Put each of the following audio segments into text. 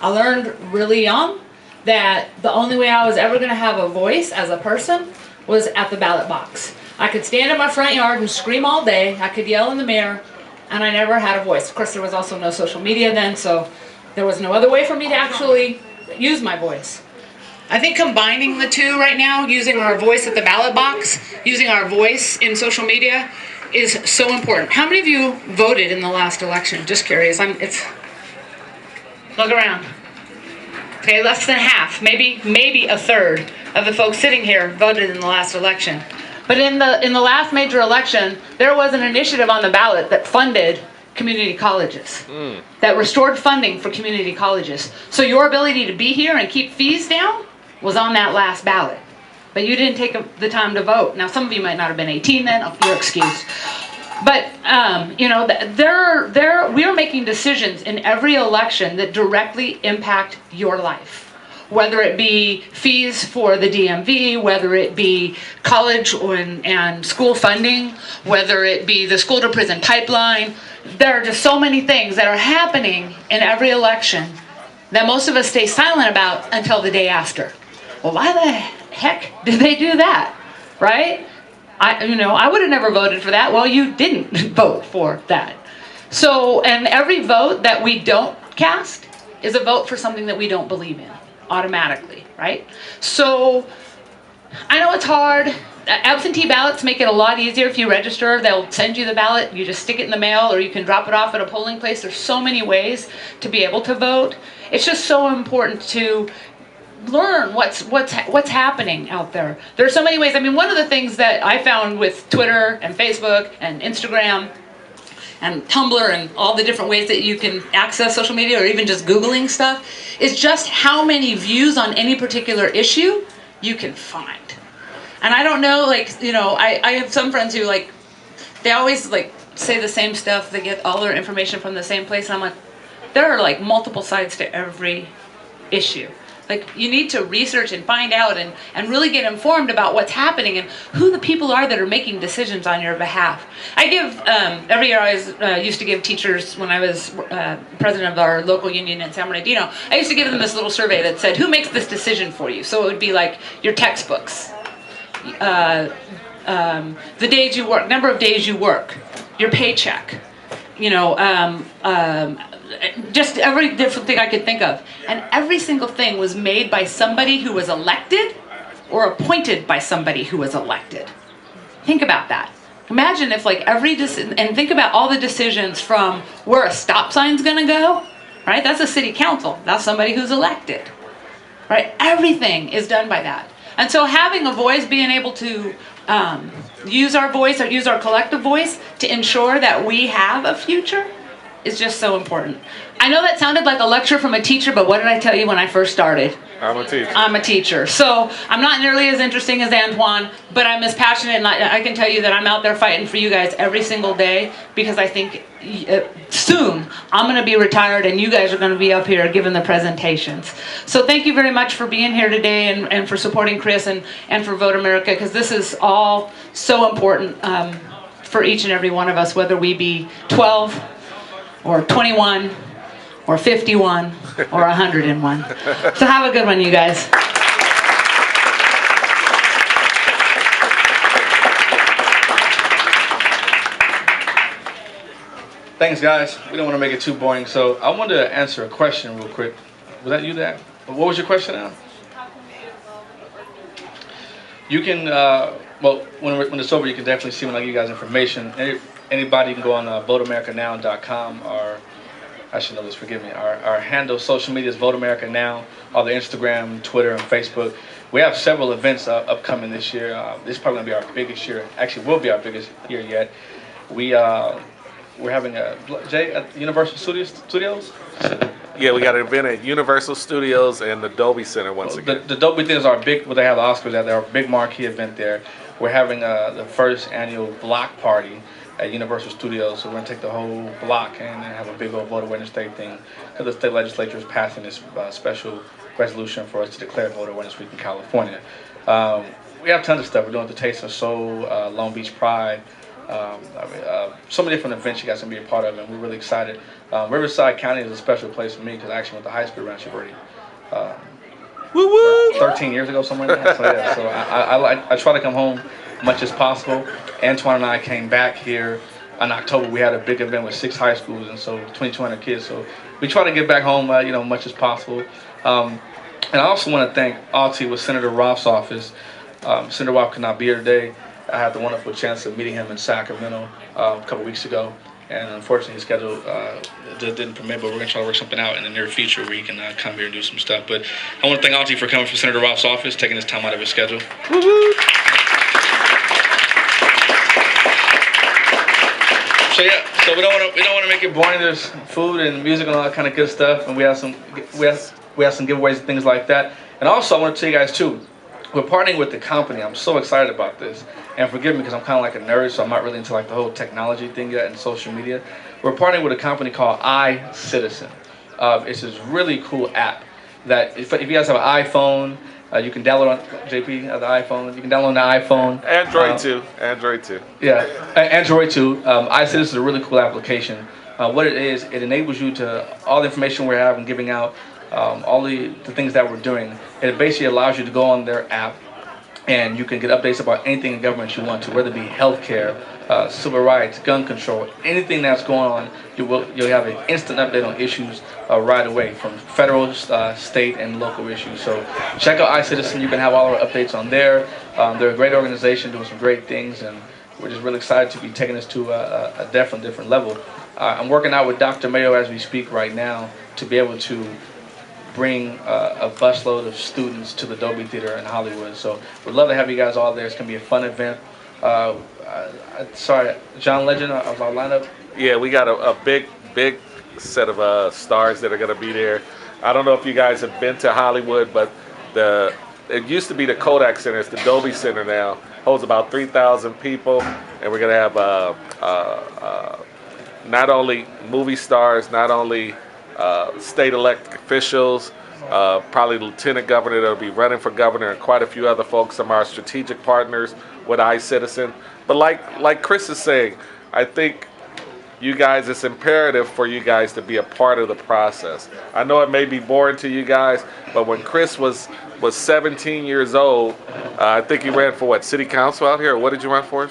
I learned really young that the only way I was ever going to have a voice as a person was at the ballot box. I could stand in my front yard and scream all day, I could yell in the mirror, and I never had a voice. Of course, there was also no social media then, so there was no other way for me to actually use my voice. I think combining the two right now, using our voice at the ballot box, using our voice in social media, is so important. How many of you voted in the last election? Just curious. Look around. Okay, less than half, maybe a third of the folks sitting here voted in the last election. But in the last major election, there was an initiative on the ballot that funded community colleges, that restored funding for community colleges. So your ability to be here and keep fees down was on that last ballot. But you didn't take the time to vote. Now, some of you might not have been 18 then, you're excused. But, you know, we are making decisions in every election that directly impact your life. Whether it be fees for the DMV, whether it be college and school funding, whether it be the school to prison pipeline. There are just so many things that are happening in every election that most of us stay silent about until the day after. Well, why the heck did they do that, right? I would have never voted for that. Well, you didn't vote for that. So, and every vote that we don't cast is a vote for something that we don't believe in, automatically, right? So, I know it's hard. Absentee ballots make it a lot easier. If you register, they'll send you the ballot. You just stick it in the mail, or you can drop it off at a polling place. There's so many ways to be able to vote. It's just so important to learn what's happening out there. There are so many ways. I mean, one of the things that I found with Twitter and Facebook and Instagram and Tumblr and all the different ways that you can access social media, or even just Googling stuff, is just how many views on any particular issue you can find. And I don't know, I have some friends who, they always, say the same stuff. They get all their information from the same place. And I'm like, there are, multiple sides to every issue. You need to research and find out and really get informed about what's happening and who the people are that are making decisions on your behalf. I give, every year I used to give teachers, when I was president of our local union in San Bernardino, I used to give them this little survey that said, who makes this decision for you? So it would be your textbooks, the days you work, number of days you work, your paycheck, just every different thing I could think of. And every single thing was made by somebody who was elected or appointed by somebody who was elected. Think about that. Imagine if and think about all the decisions from where a stop sign's gonna go, right? That's a city council. That's somebody who's elected, right? Everything is done by that. And so having a voice, being able to use our voice or use our collective voice to ensure that we have a future is just so important. I know that sounded like a lecture from a teacher, but what did I tell you when I first started? I'm a teacher. I'm a teacher. So I'm not nearly as interesting as Antoine, but I'm as passionate, and I can tell you that I'm out there fighting for you guys every single day, because I think soon I'm going to be retired and you guys are going to be up here giving the presentations. So thank you very much for being here today and for supporting Chris and for Vote America, because this is all so important for each and every one of us, whether we be 12 or 21 or 51 or 101. So have a good one, you guys. Thanks, guys. We don't want to make it too boring, so I wanted to answer a question real quick. Was that you there? What was your question now? You can, when it's over, you can definitely see when I give you guys information. Anybody can go on voteamericanow.com, or I should know this, forgive me. Our handle, social media is Vote America Now, all the Instagram, Twitter, and Facebook. We have several events upcoming this year. This is probably going to be our biggest year. Actually, will be our biggest year yet. We're having a Universal Studios. Yeah, we got an event at Universal Studios and the Dolby Center once again. The Dolby thing is our big, they have the Oscars at, our big marquee event there. We're having the first annual block party at Universal Studios, so we're going to take the whole block and then have a big old voter awareness day thing, because the state legislature is passing this special resolution for us to declare Voter Awareness Week in California. We have tons of stuff. We're doing the Taste of Soul, Long Beach Pride. So many different events you guys can be a part of, and we're really excited. Riverside County is a special place for me because I actually went to high school around Chiverty. 13 years ago, somewhere like that. So yeah, so I try to come home much as possible. Antoine and I came back here in October. We had a big event with 6 high schools, and so 2,200 kids. So we try to get back home, much as possible. And I also want to thank Alti with Senator Roth's office. Senator Roth could not be here today. I had the wonderful chance of meeting him in Sacramento a couple weeks ago. And unfortunately, his schedule didn't permit, but we're going to try to work something out in the near future where he can come here and do some stuff. But I want to thank Alti for coming from Senator Roth's office, taking his time out of his schedule. Woo-hoo. So we don't want to make it boring. There's food and music and all that kind of good stuff, and we have some giveaways and things like that. And also, I want to tell you guys too, we're partnering with the company. I'm so excited about this. And forgive me because I'm kind of like a nerd, so I'm not really into like the whole technology thing yet and social media. We're partnering with a company called iCitizen. It's this really cool app that if you guys have an iPhone, you can download on JP the iPhone. You can download on the iPhone. Android too. Android too. Yeah, Android too. iCitizen is a really cool application. What it is, it enables you to all the information we're having, giving out, all the things that we're doing. It basically allows you to go on their app, and you can get updates about anything in government you want to, whether it be healthcare, civil rights, gun control, anything that's going on. You'll have an instant update on issues right away from federal, state, and local issues. So check out iCitizen. You can have all our updates on there. They're a great organization doing some great things, and we're just really excited to be taking this to a different level. I'm working out with Dr. Mayo as we speak right now to be able to bring a busload of students to the Dolby Theater in Hollywood. So we'd love to have you guys all there. It's going to be a fun event. Sorry, John Legend of our lineup. Yeah, we got a big set of stars that are going to be there. I don't know if you guys have been to Hollywood, but it used to be the Kodak Center. It's the Dolby Center now. Holds about 3,000 people, and we're going to have not only movie stars, not only state elected officials, probably lieutenant governor that'll be running for governor, and quite a few other folks, some of our strategic partners with iCitizen. But like Chris is saying, I think you guys, it's imperative for you guys to be a part of the process. I know it may be boring to you guys, but when Chris was 17 years old, I think he ran for what, city council out here, or what did you run for?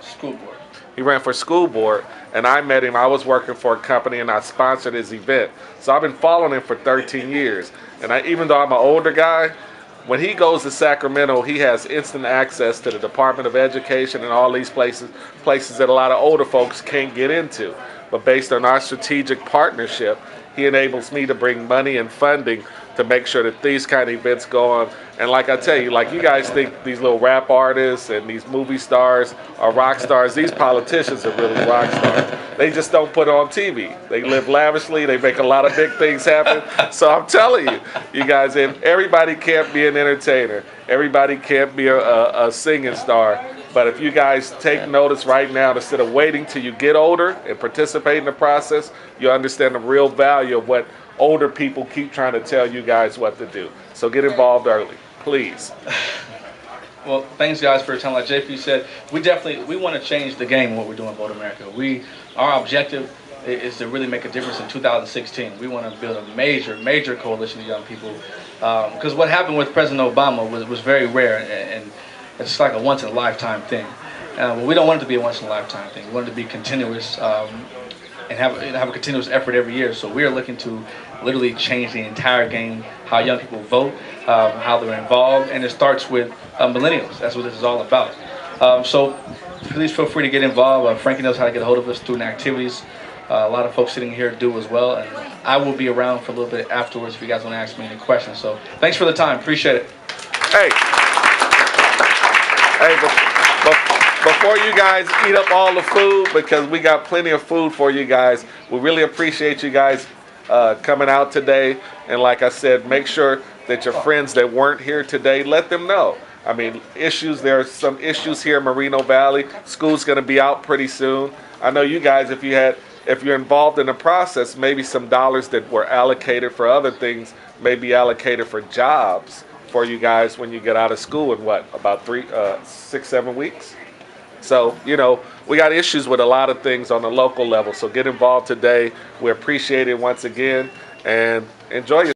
School board. He ran for school board, and I met him. I was working for a company, and I sponsored his event. So I've been following him for 13 years. And even though I'm an older guy, when he goes to Sacramento, he has instant access to the Department of Education and all these places that a lot of older folks can't get into. But based on our strategic partnership, he enables me to bring money and funding to make sure that these kind of events go on. And like I tell you, like you guys think these little rap artists and these movie stars are rock stars, these politicians are really rock stars. They just don't put on TV. They live lavishly, they make a lot of big things happen. So I'm telling you, you guys, if everybody can't be an entertainer, everybody can't be a singing star. But if you guys take notice right now, instead of waiting till you get older and participate in the process, you understand the real value of what older people keep trying to tell you guys what to do. So get involved early, please. Well, thanks guys for your time. Like JP said, we want to change the game in what we're doing in Vote America. Our objective is to really make a difference in 2016. We want to build a major coalition of young people. Because what happened with President Obama was very rare, and it's like a once-in-a-lifetime thing. But we don't want it to be a once-in-a-lifetime thing. We want it to be continuous and have a continuous effort every year. So we are looking to literally change the entire game, how young people vote, how they're involved, and it starts with millennials. That's what this is all about. So please feel free to get involved. Frankie knows how to get a hold of us, student activities. A lot of folks sitting here do as well, and I will be around for a little bit afterwards if you guys want to ask me any questions. So thanks for the time. Appreciate it. Hey, before you guys eat up all the food, because we got plenty of food for you guys, we really appreciate you guys coming out today. And like I said, make sure that your friends that weren't here today, let them know. I mean, there are some issues here in Moreno Valley. School's going to be out pretty soon. I know you guys, if you're involved in the process, maybe some dollars that were allocated for other things may be allocated for jobs for you guys when you get out of school in what, about 6-7 weeks? So, you know, we got issues with a lot of things on the local level. So get involved today. We appreciate it once again, and enjoy your